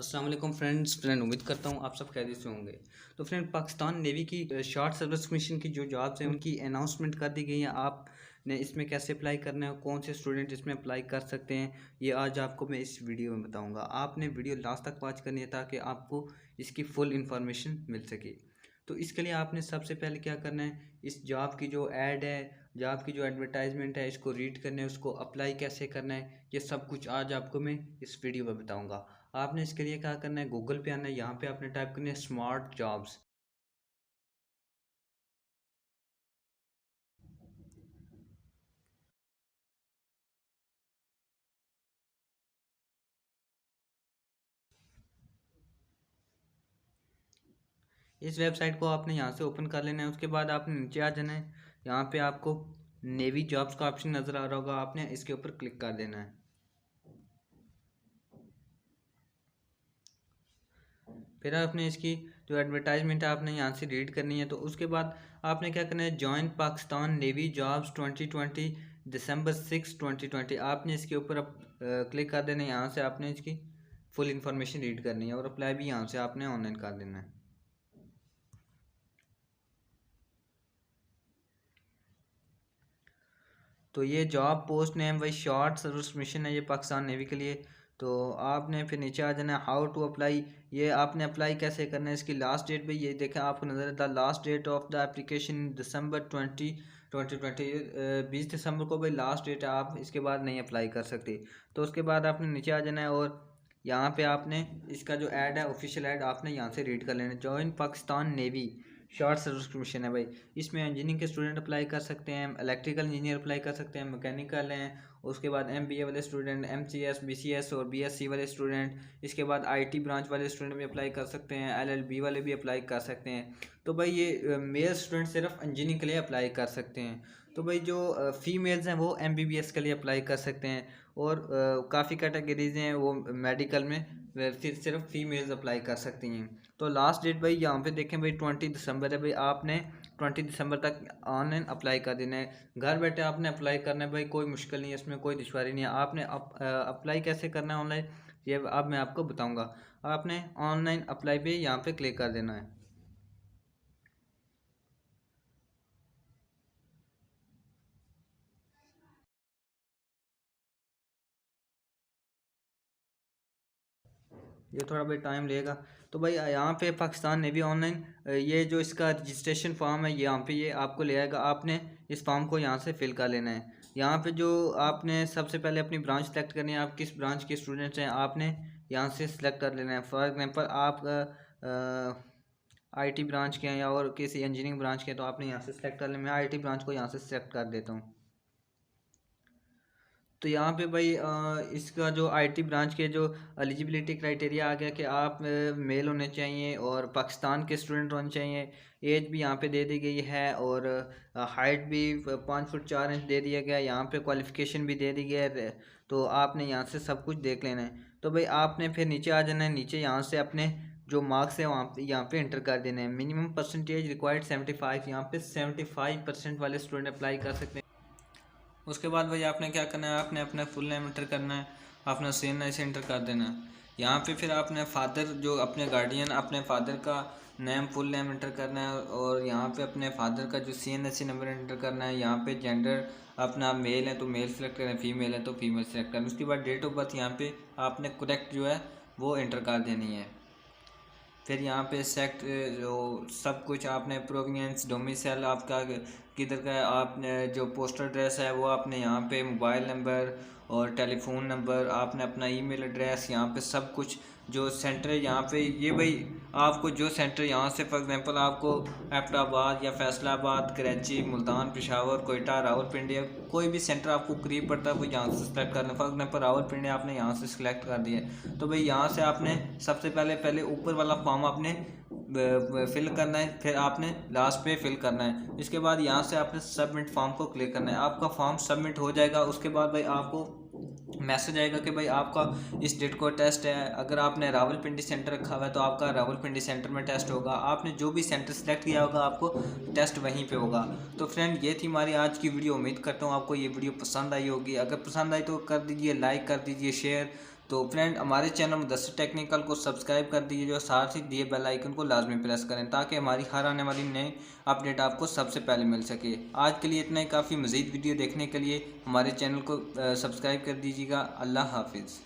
अस्सलाम वालेकुम फ्रेंड उम्मीद करता हूँ आप सब खैरियत से होंगे। तो फ्रेंड, पाकिस्तान नेवी की शॉर्ट सर्विस मिशन की जो जॉब्स हैं उनकी अनाउंसमेंट कर दी गई है। आपने इसमें कैसे अप्लाई करना है, कौन से स्टूडेंट इसमें अप्लाई कर सकते हैं, ये आज आपको मैं इस वीडियो में बताऊंगा। आपने वीडियो लास्ट तक वॉच करनी है ताकि आपको इसकी फुल इंफॉर्मेशन मिल सके। तो इसके लिए आपने सबसे पहले क्या करना है, इस जॉब की जो ऐड है, जॉब की जो एडवर्टाइजमेंट है, इसको रीड करना है, उसको अप्लाई कैसे करना है, ये सब कुछ आज आपको मैं इस वीडियो में बताऊंगा। आपने इसके लिए क्या करना है, गूगल पे आना है, यहाँ पे आपने टाइप करना है स्मार्ट जॉब्स। इस वेबसाइट को आपने यहाँ से ओपन कर लेना है। उसके बाद आपने नीचे आ जाना है, यहाँ पे आपको नेवी जॉब्स का ऑप्शन नज़र आ रहा होगा, आपने इसके ऊपर क्लिक कर देना है। फिर आपने इसकी जो एडवर्टाइजमेंट है आपने यहाँ से रीड करनी है। तो उसके बाद आपने क्या करना है, जॉइन पाकिस्तान नेवी जॉब्स 2020 दिसंबर 6 2020, आपने इसके ऊपर क्लिक कर देना है। यहाँ से आपने इसकी फुल इंफॉर्मेशन रीड करनी है और अप्लाई भी यहाँ से आपने ऑनलाइन कर देना है। तो ये जॉब पोस्ट नेम वही शॉर्ट सर्विस मिशन है, ये पाकिस्तान नेवी के लिए। तो आपने फिर नीचे आ जाना है, हाउ टू अप्लाई, ये आपने अप्लाई कैसे करना है। इसकी लास्ट डेट भी ये देखें, आपको नजर the last date of the application December 2020, 20 दिसंबर को भाई लास्ट डेट है, आप इसके बाद नहीं अप्लाई कर सकते। तो उसके बाद आपने नीचे आ जाना है और यहाँ पे आपने इसका जो ऐड है, ऑफिशियल ऐड, आपने यहाँ से रीड कर लेना। Join Pakistan navy short service mission है भाई, इसमें इंजीनियरिंग के स्टूडेंट अप्लाई कर सकते हैं, इलेक्ट्रिकल इंजीनियर अप्लाई कर सकते हैं, मैकेनिकल हैं, उसके बाद एमबीए वाले स्टूडेंट, एमसीएस, बीसीएस और बीएससी वाले स्टूडेंट, इसके बाद आईटी ब्रांच वाले स्टूडेंट भी अप्लाई कर सकते हैं, एलएलबी वाले भी अप्लाई कर सकते हैं। तो भाई ये मेल स्टूडेंट सिर्फ इंजीनियरिंग के लिए अप्लाई कर सकते हैं। तो भाई जो फीमेल्स हैं वो एमबीबीएस के लिए अप्लाई कर सकते हैं, और काफ़ी कैटेगरीज हैं वो मेडिकल में फिर सिर्फ फीमेल्स अप्लाई कर सकती हैं। तो लास्ट डेट भाई यहाँ पे देखें भाई 20 दिसंबर है भाई, आपने 20 दिसंबर तक ऑनलाइन अप्लाई कर देना है। घर बैठे आपने अप्लाई करना है भाई, कोई मुश्किल नहीं है इसमें, कोई दुश्वारी नहीं है। आपने अप्लाई कैसे करना है ऑनलाइन, ये अब मैं आपको बताऊँगा। आपने ऑनलाइन अप्लाई पे यहाँ पे क्लिक कर देना है। ये थोड़ा भाई टाइम लेगा। तो भाई यहाँ पे पाकिस्तान नेवी ऑनलाइन, ये जो इसका रजिस्ट्रेशन फॉर्म है यहाँ पे ये आपको ले आएगा। आपने इस फॉर्म को यहाँ से फिल कर लेना है। यहाँ पे जो आपने सबसे पहले अपनी ब्रांच सेलेक्ट करनी है, आप किस ब्रांच के स्टूडेंट्स हैं आपने यहाँ से सिलेक्ट कर लेना है। फॉर एग्जांपल आप आईटी ब्रांच के हैं या और किसी इंजीनियरिंग ब्रांच के हैं, तो आपने यहाँ से सिलेक्ट कर लेना। मैं आईटी ब्रांच को यहाँ से सिलेक्ट कर देता हूँ। तो यहाँ पे भाई इसका जो आईटी ब्रांच के जो एलिजिबिलिटी क्राइटेरिया आ गया कि आप मेल होने चाहिए और पाकिस्तान के स्टूडेंट होने चाहिए। एज भी यहाँ पे दे दी गई है और हाइट भी 5 फुट 4 इंच दे दिया गया है। यहाँ पे क्वालिफ़िकेशन भी दे दी गई है। तो आपने यहाँ से सब कुछ देख लेना है। तो भाई आपने फिर नीचे आ जाना है, नीचे यहाँ से अपने जो मार्क्स है वहाँ पे यहाँ पे इंटर कर देना है। मिनिमम परसेंटेज रिक्वायर्ड 75, यहाँ पे 75% वाले स्टूडेंट अप्लाई कर सकते हैं। उसके बाद भाई आपने क्या करना है, आपने अपना फुल नेम एंटर करना है, अपना सेम ऐसे एंटर कर देना है। यहाँ पे फिर आपने फादर जो अपने गार्डियन, अपने फादर का नेम फुल नेम एंटर करना है, और यहाँ पे अपने फादर का जो CNSC नंबर एंटर करना है। यहाँ पे जेंडर अपना मेल है तो मेल सेलेक्ट करें, फीमेल है तो फीमेल सेलेक्ट करें। उसके बाद डेट ऑफ बर्थ यहाँ पे आपने करेक्ट जो है वो एंटर कर देनी है। फिर यहाँ पे सेक्ट जो सब कुछ आपने प्रोविनेंस डोमिसाइल आपका किधर का है, आपने जो पोस्टल एड्रेस है वो आपने यहाँ पे मोबाइल नंबर और टेलीफोन नंबर, आपने अपना ईमेल एड्रेस, यहाँ पे सब कुछ जो सेंटर है यहाँ पे ये भाई आपको जो सेंटर यहाँ से फॉर एग्जांपल आपको एबटाबाद या फैसलाबाद, कराची, मुल्तान, पेशावर, कोयटा, रावलपिंडी, कोई भी सेंटर आपको करीब पड़ता है वो यहाँ से सिलेक्ट करना। फॉर एग्जांपल रावलपिंडी आपने यहाँ से सिलेक्ट कर दिया। तो भाई यहाँ से आपने सबसे पहले ऊपर वाला फॉर्म आपने फिल करना है, फिर आपने लास्ट पे फिल करना है। इसके बाद यहाँ से आपने सबमिट फॉर्म को क्लिक करना है। आपका फॉर्म सबमिट हो जाएगा। उसके बाद भाई आपको मैसेज आएगा कि भाई आपका इस डेट को टेस्ट है। अगर आपने रावलपिंडी सेंटर रखा हुआ है तो आपका रावलपिंडी सेंटर में टेस्ट होगा। आपने जो भी सेंटर सेलेक्ट किया होगा आपको टेस्ट वहीं पे होगा। तो फ्रेंड, ये थी हमारी आज की वीडियो। उम्मीद करता हूँ आपको ये वीडियो पसंद आई होगी। अगर पसंद आई तो कर दीजिए लाइक, कर दीजिए शेयर। तो फ्रेंड हमारे चैनल मुदस्सिर टेक्निकल को सब्सक्राइब कर दीजिए, जो साथ ही दिए बेल आइकन को लाजमी प्रेस करें ताकि हमारी हर आने वाली नई अपडेट आपको सबसे पहले मिल सके। आज के लिए इतना ही काफ़ी। मज़ीद वीडियो देखने के लिए हमारे चैनल को सब्सक्राइब कर दीजिएगा। अल्लाह हाफिज़।